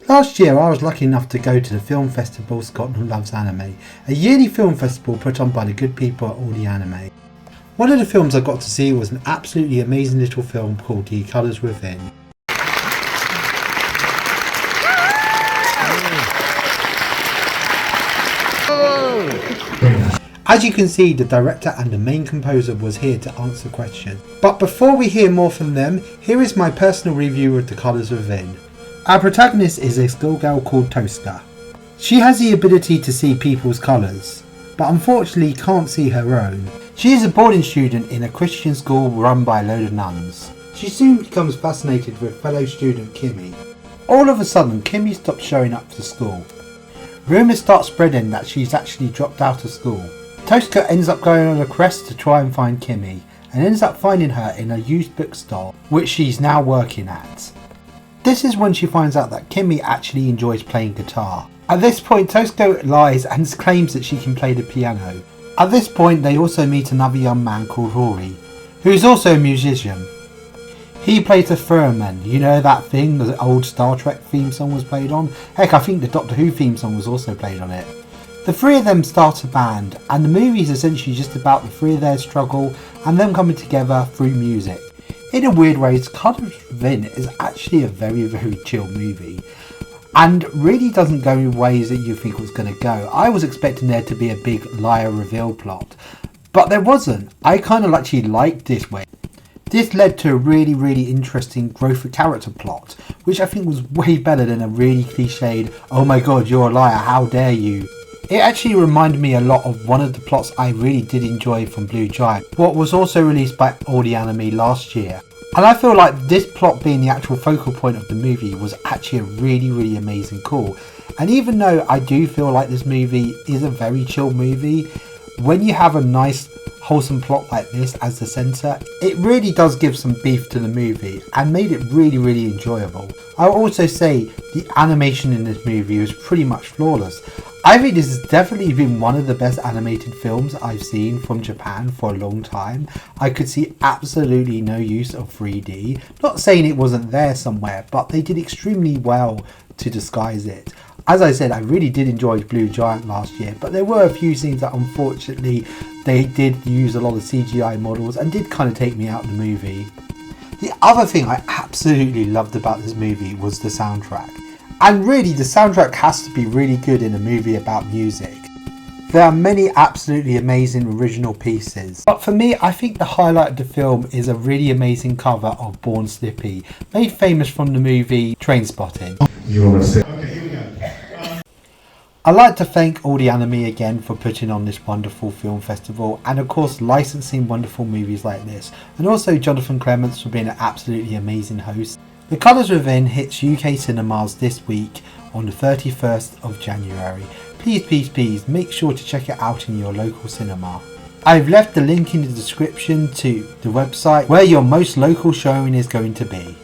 Last year I was lucky enough to go to the film festival Scotland Loves Anime, a yearly film festival put on by the good people at All the Anime. One of the films I got to see was an absolutely amazing little film called The Colours Within. As you can see, the director and the main composer was here to answer questions. But before we hear more from them, here is my personal review of The Colours Within. Our protagonist is a schoolgirl called Totsuko. She has the ability to see people's colours, but unfortunately can't see her own. She is a boarding student in a Christian school run by a load of nuns. She soon becomes fascinated with fellow student Kimi. All of a sudden, Kimi stops showing up for school. Rumours start spreading that she's actually dropped out of school. Totsuko ends up going on a quest to try and find Kimi, and ends up finding her in a used bookstore, which she's now working at. This is when she finds out that Kimi actually enjoys playing guitar. At this point, Totsuko lies and claims that she can play the piano. At this point, they also meet another young man called Rory, who is also a musician. He plays the theremin, you know that thing the old Star Trek theme song was played on? Heck, I think the Doctor Who theme song was also played on it. The three of them start a band, and the movie is essentially just about the three of their struggle and them coming together through music. In a weird way, Colours Within is actually a very chill movie, and really doesn't go in ways that you think it was going to go. I was expecting there to be a big liar reveal plot, but there wasn't. I kind of actually liked this way. This led to a really interesting growth of character plot, which I think was way better than a really cliched, oh my god, you're a liar, how dare you. It actually reminded me a lot of one of the plots I really did enjoy from Blue Giant, what was also released by All the Anime last year. And I feel like this plot being the actual focal point of the movie was actually a really amazing call. And even though I do feel like this movie is a very chill movie, when you have a nice wholesome plot like this as the centre, it really does give some beef to the movie and made it really enjoyable. I will also say the animation in this movie was pretty much flawless. I think this has definitely been one of the best animated films I've seen from Japan for a long time. I could see absolutely no use of 3D. Not saying it wasn't there somewhere, but they did extremely well to disguise it. As I said, I really did enjoy Blue Giant last year, but there were a few scenes that unfortunately they did use a lot of CGI models and did kind of take me out of the movie. The other thing I absolutely loved about this movie was the soundtrack. And really, the soundtrack has to be really good in a movie about music. There are many absolutely amazing original pieces. But for me, I think the highlight of the film is a really amazing cover of Born Slippy, made famous from the movie Trainspotting. Okay, here we go. I'd like to thank All the Anime again for putting on this wonderful film festival, and of course licensing wonderful movies like this, and also Jonathan Clements for being an absolutely amazing host. The Colours Within hits UK cinemas this week on the 31st of January. Please make sure to check it out in your local cinema. I've left the link in the description to the website where your most local showing is going to be.